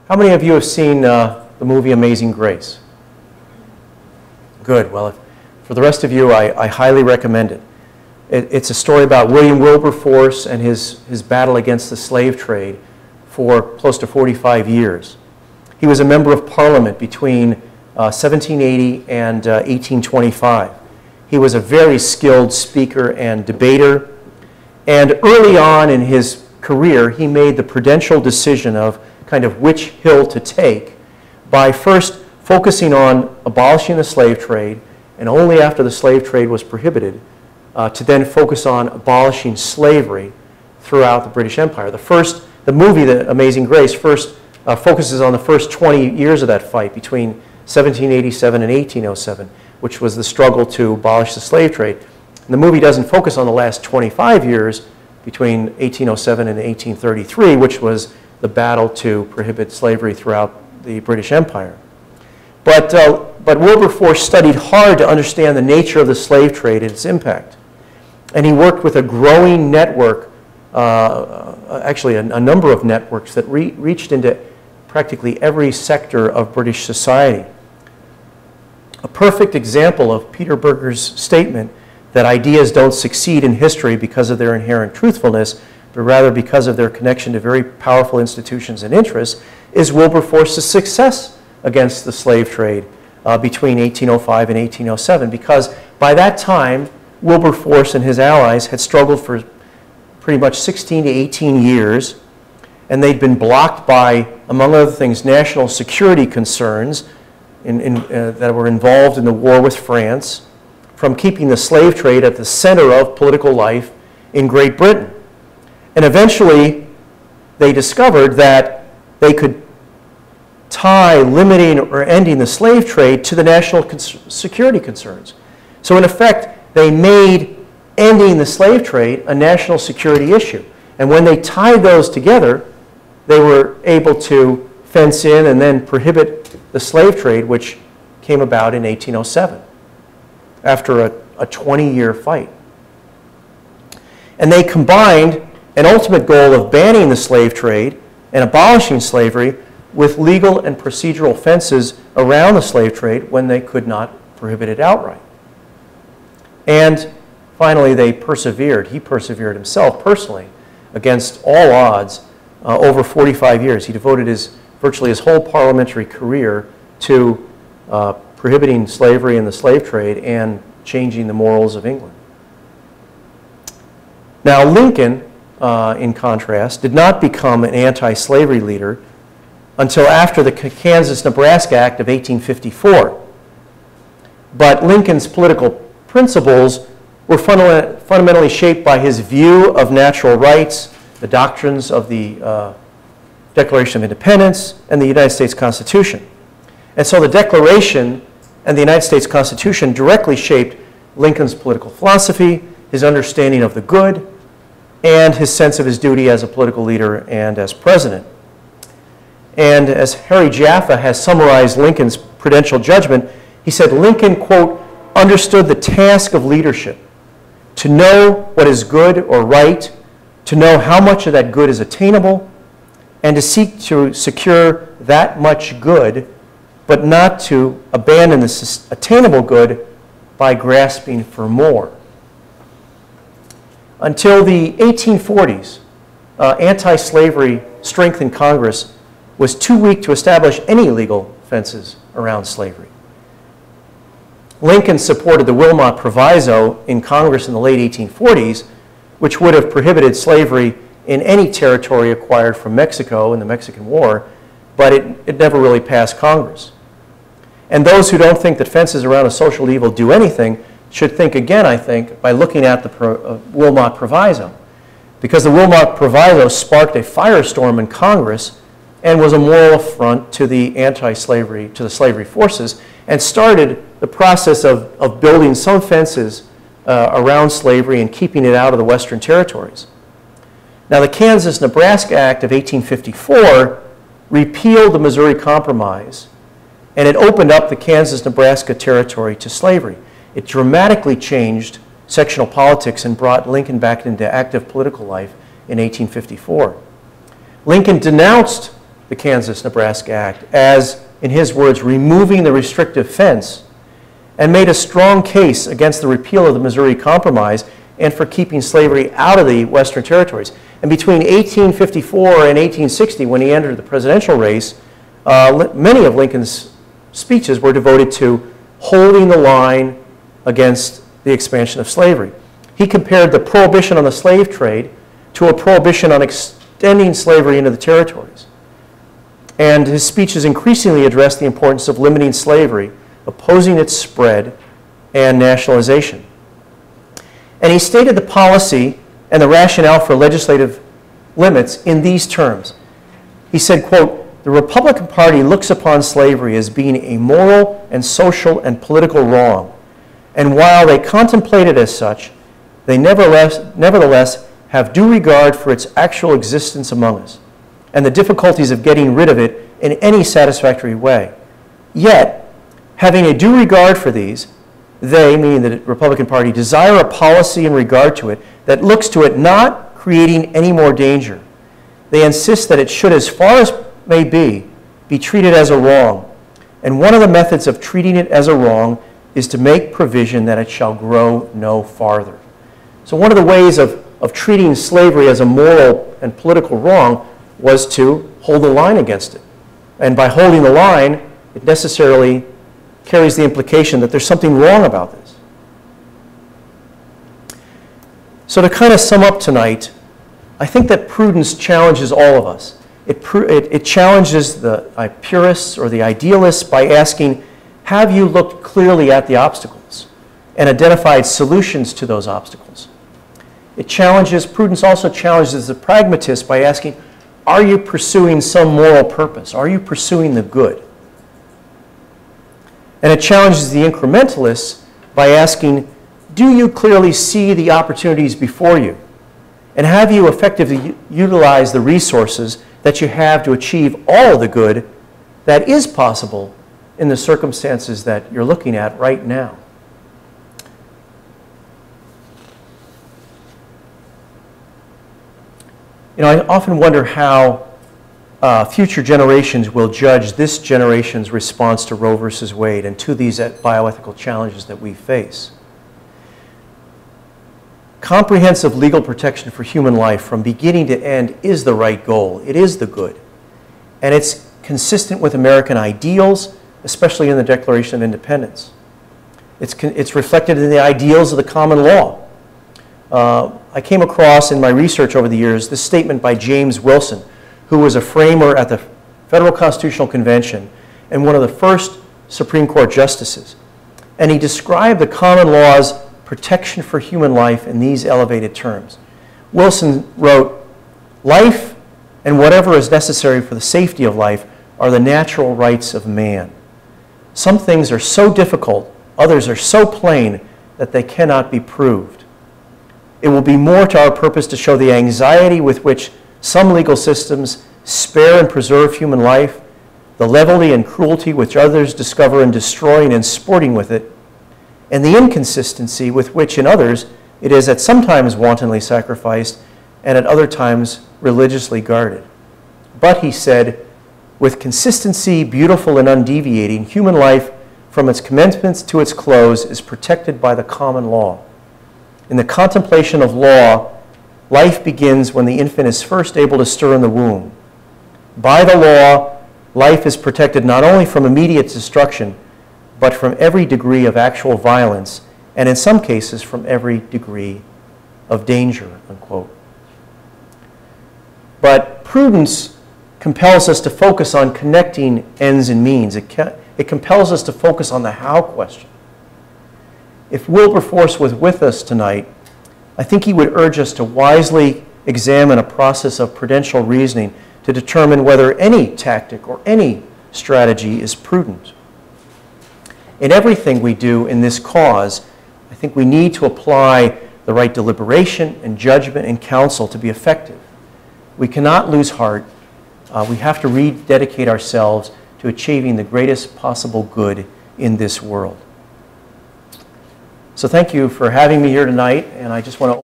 How many of you have seen the movie Amazing Grace? Good. Well, for the rest of you, I highly recommend it. It's a story about William Wilberforce and his battle against the slave trade for close to 45 years. He was a member of Parliament between 1780 and 1825. He was a very skilled speaker and debater. And early on in his career, he made the prudential decision of kind of which hill to take by first focusing on abolishing the slave trade, and only after the slave trade was prohibited, to then focus on abolishing slavery throughout the British Empire. The movie, The Amazing Grace, first focuses on the first 20 years of that fight between 1787 and 1807, which was the struggle to abolish the slave trade. And the movie doesn't focus on the last 25 years between 1807 and 1833, which was the battle to prohibit slavery throughout the British Empire. But Wilberforce studied hard to understand the nature of the slave trade and its impact. And he worked with a growing network, actually a number of networks that reached into practically every sector of British society. A perfect example of Peter Berger's statement that ideas don't succeed in history because of their inherent truthfulness, but rather because of their connection to very powerful institutions and interests, is Wilberforce's success against the slave trade between 1805 and 1807, because by that time, Wilberforce and his allies had struggled for pretty much 16 to 18 years, and they'd been blocked by, among other things, national security concerns that were involved in the war with France, from keeping the slave trade at the center of political life in Great Britain. And eventually, they discovered that they could tie limiting or ending the slave trade to the national security concerns. So in effect, they made ending the slave trade a national security issue. And when they tied those together, they were able to fence in and then prohibit the slave trade, which came about in 1807 after a 20-year fight. And they combined an ultimate goal of banning the slave trade and abolishing slavery with legal and procedural fences around the slave trade when they could not prohibit it outright. And finally, they persevered. He persevered himself personally against all odds over 45 years. He devoted virtually his whole parliamentary career to prohibiting slavery and the slave trade and changing the morals of England. Now, Lincoln, in contrast, did not become an anti-slavery leader until after the Kansas-Nebraska Act of 1854. But Lincoln's political principles were fundamentally shaped by his view of natural rights, the doctrines of the Declaration of Independence, and the United States Constitution. And so the Declaration and the United States Constitution directly shaped Lincoln's political philosophy, his understanding of the good, and his sense of his duty as a political leader and as president. And as Harry Jaffa has summarized Lincoln's prudential judgment, he said Lincoln, quote, understood the task of leadership, to know what is good or right, to know how much of that good is attainable, and to seek to secure that much good, but not to abandon this attainable good by grasping for more. Until the 1840s, anti-slavery strength in Congress was too weak to establish any legal fences around slavery. Lincoln supported the Wilmot Proviso in Congress in the late 1840s, which would have prohibited slavery in any territory acquired from Mexico in the Mexican War, but it never really passed Congress. And those who don't think that fences around a social evil do anything should think again, I think, by looking at the Wilmot Proviso. Because the Wilmot Proviso sparked a firestorm in Congress and was a moral affront to the to the slavery forces, and started the process of building some fences around slavery and keeping it out of the Western territories. Now, the Kansas-Nebraska Act of 1854 repealed the Missouri Compromise, and it opened up the Kansas-Nebraska territory to slavery. It dramatically changed sectional politics and brought Lincoln back into active political life in 1854. Lincoln denounced the Kansas-Nebraska Act as, in his words, removing the restrictive fence, and made a strong case against the repeal of the Missouri Compromise and for keeping slavery out of the Western territories. And between 1854 and 1860, when he entered the presidential race, many of Lincoln's speeches were devoted to holding the line against the expansion of slavery. He compared the prohibition on the slave trade to a prohibition on extending slavery into the territories. And his speeches increasingly addressed the importance of limiting slavery, opposing its spread, and nationalization. And he stated the policy and the rationale for legislative limits in these terms. He said, quote, "The Republican Party looks upon slavery as being a moral and social and political wrong, and while they contemplate it as such, they nevertheless have due regard for its actual existence among us, and the difficulties of getting rid of it in any satisfactory way. Yet, having a due regard for these, they, meaning the Republican Party, desire a policy in regard to it that looks to it not creating any more danger. They insist that it should, as far as may be treated as a wrong. And one of the methods of treating it as a wrong is to make provision that it shall grow no farther." So one of the ways of treating slavery as a moral and political wrong was to hold the line against it. And by holding the line, it necessarily carries the implication that there's something wrong about this. So to kind of sum up tonight, I think that prudence challenges all of us. It challenges the purists or the idealists by asking, have you looked clearly at the obstacles and identified solutions to those obstacles? Prudence also challenges the pragmatist by asking, are you pursuing some moral purpose? Are you pursuing the good? And it challenges the incrementalists by asking, do you clearly see the opportunities before you? And have you effectively utilized the resources that you have to achieve all of the good that is possible in the circumstances that you're looking at right now? You know, I often wonder how future generations will judge this generation's response to Roe versus Wade and to these bioethical challenges that we face. Comprehensive legal protection for human life from beginning to end is the right goal. It is the good. And it's consistent with American ideals, especially in the Declaration of Independence. It's reflected in the ideals of the common law. I came across in my research over the years this statement by James Wilson, who was a framer at the Federal Constitutional Convention and one of the first Supreme Court justices. And he described the common law's protection for human life in these elevated terms. Wilson wrote, "Life and whatever is necessary for the safety of life are the natural rights of man. Some things are so difficult, others are so plain that they cannot be proved. It will be more to our purpose to show the anxiety with which some legal systems spare and preserve human life, the levity and cruelty which others discover in destroying and sporting with it, and the inconsistency with which in others it is at sometimes wantonly sacrificed and at other times religiously guarded. But," he said, "with consistency beautiful and undeviating, human life from its commencement to its close is protected by the common law. In the contemplation of law, life begins when the infant is first able to stir in the womb. By the law, life is protected not only from immediate destruction, but from every degree of actual violence, and in some cases from every degree of danger," unquote. But prudence compels us to focus on connecting ends and means. It compels us to focus on the how question. If Wilberforce was with us tonight, I think he would urge us to wisely examine a process of prudential reasoning to determine whether any tactic or any strategy is prudent. In everything we do in this cause, I think we need to apply the right deliberation and judgment and counsel to be effective. We cannot lose heart. We have to rededicate ourselves to achieving the greatest possible good in this world. So thank you for having me here tonight, and I just want to